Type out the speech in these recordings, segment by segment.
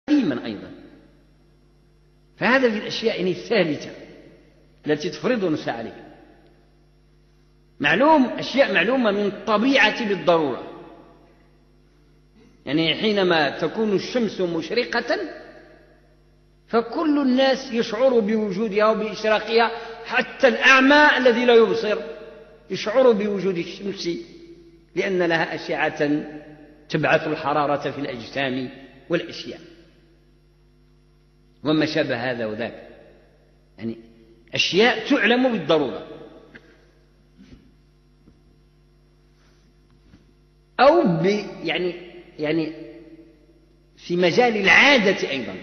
قديما أيضا. فهذا في الأشياء يعني الثابتة التي تفرض نفسها عليها. معلوم، أشياء معلومة من الطبيعة بالضرورة. يعني حينما تكون الشمس مشرقة فكل الناس يشعر بوجودها وبإشراقها، حتى الأعمى الذي لا يبصر يشعر بوجود الشمس، لأن لها أشعة تبعث الحرارة في الأجسام والأشياء وما شابه هذا وذاك. يعني أشياء تعلم بالضرورة. أو يعني في مجال العادة أيضا.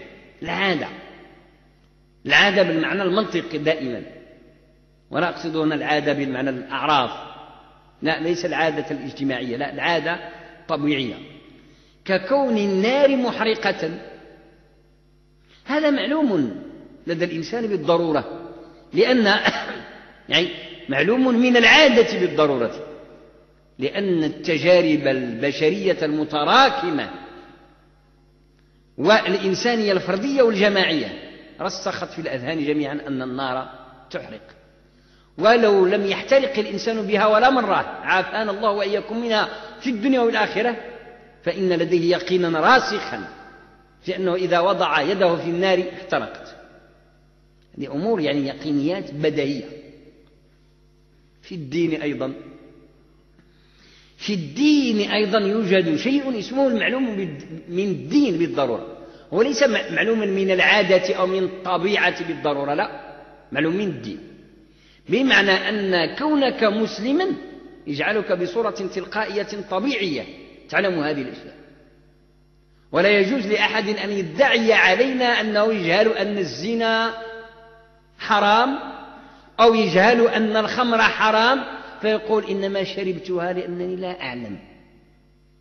العادة بالمعنى المنطقي دائما، ولا أقصد هنا العادة بالمعنى الأعراف، لا، ليس العادة الاجتماعية، لا، العادة طبيعية، ككون النار محرقة. هذا معلوم لدى الإنسان بالضرورة، لأن يعني معلوم من العادة بالضرورة، لأن التجارب البشرية المتراكمة والإنسانية الفردية والجماعية رسخت في الأذهان جميعا أن النار تحرق، ولو لم يحترق الإنسان بها ولا مرة، عافانا الله وإياكم منها في الدنيا والآخرة، فإن لديه يقينا راسخا في أنه إذا وضع يده في النار احترقت. هذه أمور يعني يقينيات بديهية. في الدين أيضا يوجد شيء اسمه المعلوم من الدين بالضرورة. هو ليس معلوما من العادة أو من الطبيعة بالضرورة، لا، معلوم من الدين، بمعنى أن كونك مسلما يجعلك بصورة تلقائية طبيعية تعلم هذه الأشياء. ولا يجوز لأحد أن يدعي علينا أنه يجهل أن الزنا حرام أو يجهل أن الخمر حرام فيقول إنما شربتها لأنني لا أعلم.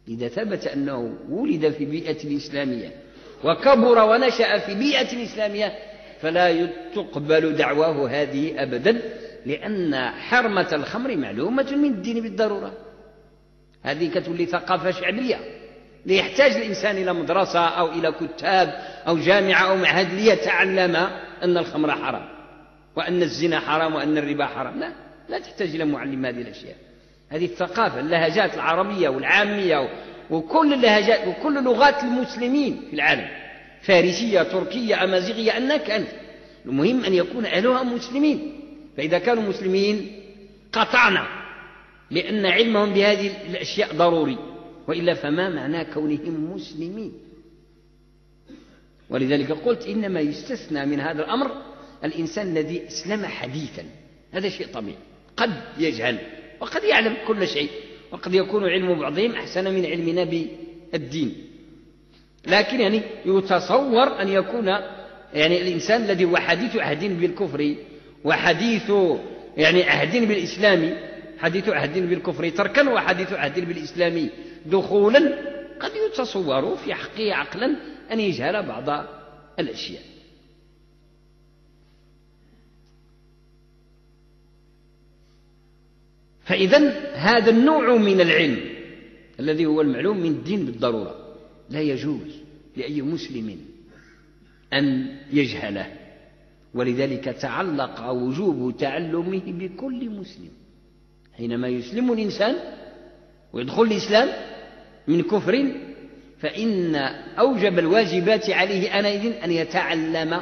إذا ثبت أنه ولد في بيئة إسلامية وكبر ونشأ في بيئة إسلامية فلا تقبل دعواه هذه أبدا، لأن حرمة الخمر معلومة من الدين بالضرورة. هذه كتولي ثقافة شعبية، ليحتاج الإنسان إلى مدرسة أو إلى كتاب أو جامعة أو معهد ليتعلم أن الخمر حرام وأن الزنا حرام وأن الربا حرام. لا تحتاج إلى معلم هذه الأشياء. هذه الثقافة، اللهجات العربية والعامية وكل اللهجات وكل لغات المسلمين في العالم، فارسية، تركية، أمازيغية، أنها كانت، المهم أن يكون أهلها مسلمين. فإذا كانوا مسلمين قطعنا، لأن علمهم بهذه الأشياء ضروري، وإلا فما معنى كونهم مسلمين؟ ولذلك قلت إنما يستثنى من هذا الأمر الإنسان الذي أسلم حديثا، هذا شيء طبيعي، قد يجهل وقد يعلم كل شيء، وقد يكون علم بعضهم أحسن من علمنا بالدين، لكن يعني يتصور أن يكون يعني الإنسان الذي هو حديث عهد بالكفر وحديث يعني عهد بالإسلام، حديث عهد بالكفر تركا وحديث عهد بالإسلام دخولا، قد يتصور في حقه عقلا أن يجهل بعض الأشياء. فإذا هذا النوع من العلم الذي هو المعلوم من الدين بالضرورة لا يجوز لأي مسلم أن يجهله، ولذلك تعلق وجوب تعلمه بكل مسلم. حينما يسلم الإنسان ويدخل الإسلام من كفر فإن أوجب الواجبات عليه آنئذ أن يتعلم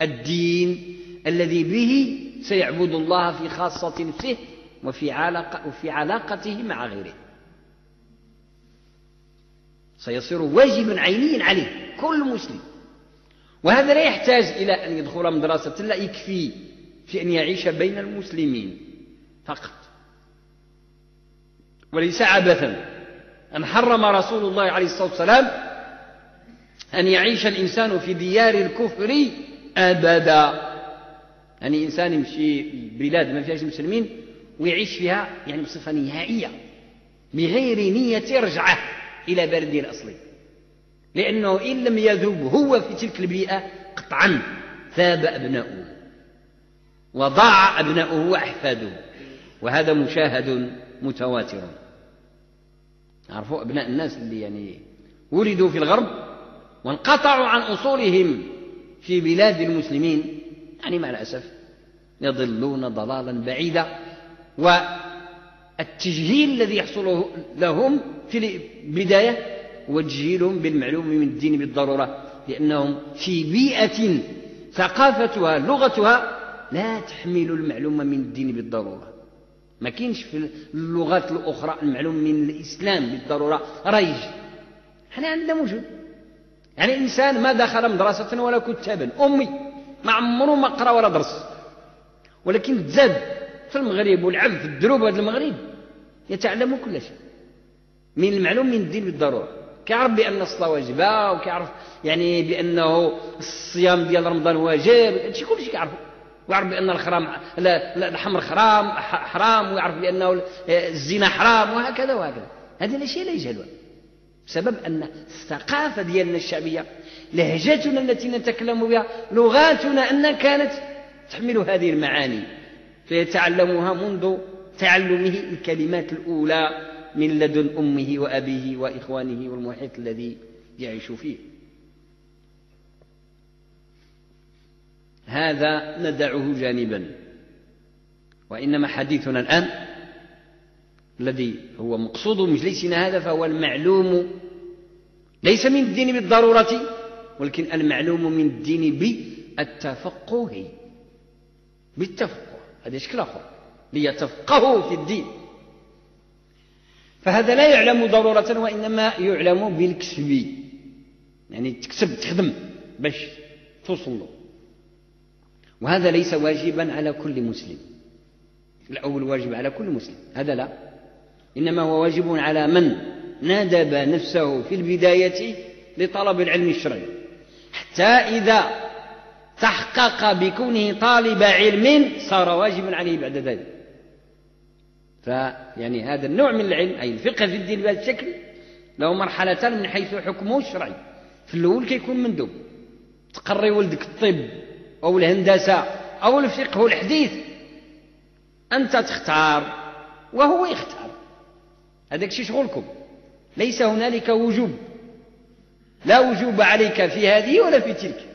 الدين الذي به سيعبد الله في خاصة نفسه وفي علاقته مع غيره، سيصير واجبا عينيا عليه كل مسلم. وهذا لا يحتاج إلى أن يدخل مدرسة، لا، يكفي في أن يعيش بين المسلمين فقط. وليس عبثا أن حرم رسول الله عليه الصلاة والسلام أن يعيش الإنسان في ديار الكفر أبدا. يعني إنسان يمشي بلاد ما فيهاش مسلمين ويعيش فيها يعني بصفة نهائية بغير نية رجعة إلى بلده الأصلي، لأنه إن لم يذوب هو في تلك البيئة قطعا ذاب أبناؤه وضاع أبناؤه وأحفاده، وهذا مشاهد متواتر. عرفوا أبناء الناس اللي يعني ولدوا في الغرب وانقطعوا عن أصولهم في بلاد المسلمين، يعني مع الأسف يضلون ضلالا بعيدا. والتجهيل الذي يحصل لهم في البداية هو تجهيلهم بالمعلوم من الدين بالضرورة، لأنهم في بيئة ثقافتها لغتها لا تحمل المعلومة من الدين بالضرورة. ما كاينش في اللغات الأخرى المعلوم من الإسلام بالضرورة ريج، حنا عندنا موجود. يعني الإنسان ما دخل مدرسة ولا كتابا، أمي ما عمره ما قرأ ولا درس، ولكن تزاد في المغرب والعب في الدروب هذا المغرب يتعلم كل شيء من المعلوم من الدين بالضرورة. كيعرف بأن الصلاة واجبة، وكيعرف يعني بأنه الصيام ديال رمضان واجب، هادشي كلشي كيعرفه. ويعرف بأن الحمر حرام، ويعرف بأنه الزنا حرام، وهكذا وهكذا. هذه الأشياء لا يجهلها بسبب أن الثقافة ديالنا الشعبية، لهجتنا التي نتكلم بها، لغاتنا أن كانت تحمل هذه المعاني، فيتعلمها منذ تعلمه الكلمات الأولى من لدن أمه وأبيه وإخوانه والمحيط الذي يعيش فيه. هذا ندعه جانبا، وإنما حديثنا الآن الذي هو مقصود مجلسنا هذا فهو المعلوم ليس من الدين بالضرورة، ولكن المعلوم من الدين بالتفقه. بالتفقه هذا شكل آخر، ليتفقهوا في الدين. فهذا لا يعلم ضرورة، وإنما يعلم بالكسب، يعني تكسب تخدم باش توصل له. وهذا ليس واجبا على كل مسلم. الأول واجب على كل مسلم، هذا لا، إنما هو واجب على من ندب نفسه في البداية لطلب العلم الشرعي، حتى إذا تحقق بكونه طالب علم صار واجبا عليه بعد ذلك. فيعني هذا النوع من العلم، أي الفقه في الدين بهذا الشكل، له مرحلتان من حيث حكمه الشرعي. في الأول كيكون مندوب، تقري ولدك الطب أو الهندسة أو الفقه الحديث، أنت تختار وهو يختار، هذاك شي شغلكم، ليس هنالك وجوب، لا وجوب عليك في هذه ولا في تلك،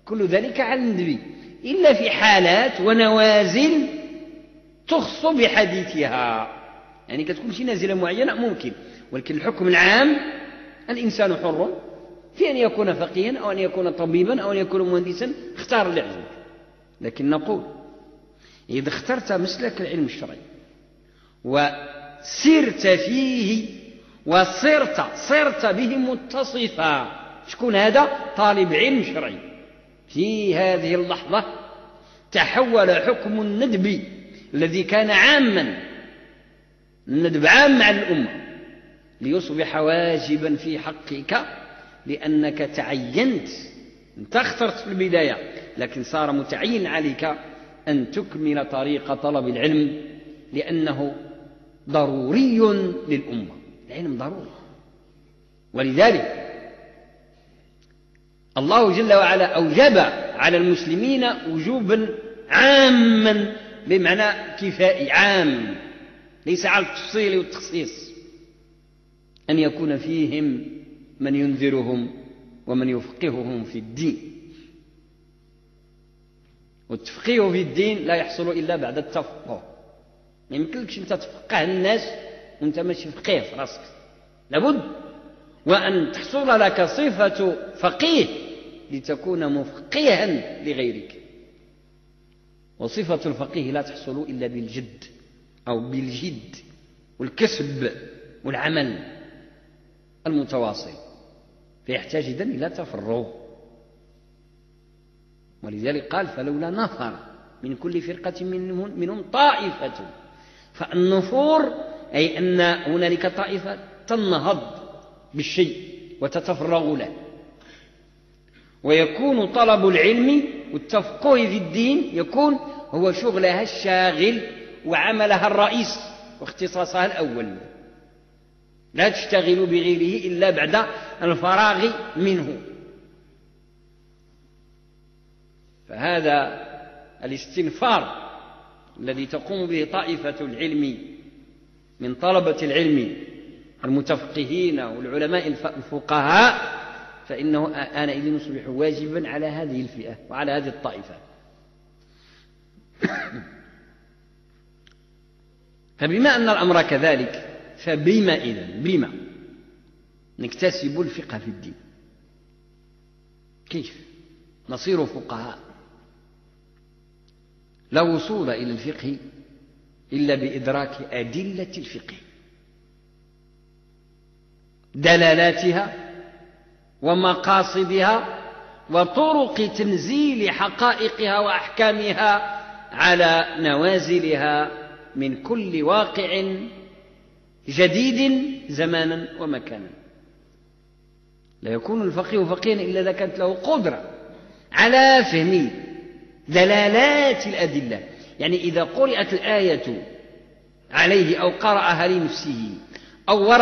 كل ذلك على الندب، إلا في حالات ونوازل تخص بحديثها، يعني كتكون شي نازلة معينة ممكن، ولكن الحكم العام الإنسان حر في أن يكون فقيها أو أن يكون طبيبا أو أن يكون مهندسا، اختار اللي يعجبك. لكن نقول إذا اخترت مسلك العلم الشرعي وسرت فيه وصرت به متصفا، شكون هذا؟ طالب علم شرعي. في هذه اللحظة تحول حكم الندب الذي كان عاما، الندب عام مع الأمة، ليصبح واجبا في حقك، لأنك تعينت، انت اخترت في البداية، لكن صار متعين عليك أن تكمل طريق طلب العلم، لأنه ضروري للأمة، العلم ضروري. ولذلك الله جل وعلا أوجب على المسلمين وجوبا عاما، بمعنى كفائي عام، ليس على التفصيل والتخصيص، أن يكون فيهم من ينذرهم ومن يفقههم في الدين. والتفقيه في الدين لا يحصل إلا بعد التفقه، ما يمكنلكش أنت تفقه الناس وأنت ماشي فقيه في راسك، لابد وأن تحصل لك صفة فقيه لتكون مفقها لغيرك. وصفة الفقيه لا تحصل إلا بالجد أو بالجد والكسب والعمل المتواصل، فيحتاج إذن إلى تفرغ. ولذلك قال فلولا نفر من كل فرقة منهم طائفة، فالنفور أي أن هنالك طائفة تنهض بالشيء وتتفرغ له. ويكون طلب العلم والتفقه في الدين يكون هو شغلها الشاغل وعملها الرئيس واختصاصها الأول، لا تشتغل بغيره إلا بعد الفراغ منه. فهذا الاستنفار الذي تقوم به طائفة العلم من طلبة العلم المتفقهين والعلماء الفقهاء، فإنه آنئذ يصبح واجبا على هذه الفئة وعلى هذه الطائفة. فبما أن الأمر كذلك فبما إذن بما نكتسب الفقه في الدين؟ كيف نصير فقهاء؟ لا وصول إلى الفقه إلا بإدراك أدلة الفقه، دلالاتها ومقاصدها وطرق تنزيل حقائقها وأحكامها على نوازلها من كل واقع جديد زمانا ومكانا. لا يكون الفقيه فقيها إلا إذا كانت له قدرة على فهم دلالات الأدلة. يعني إذا قرأت الآية عليه أو قرأها لنفسه أو ورد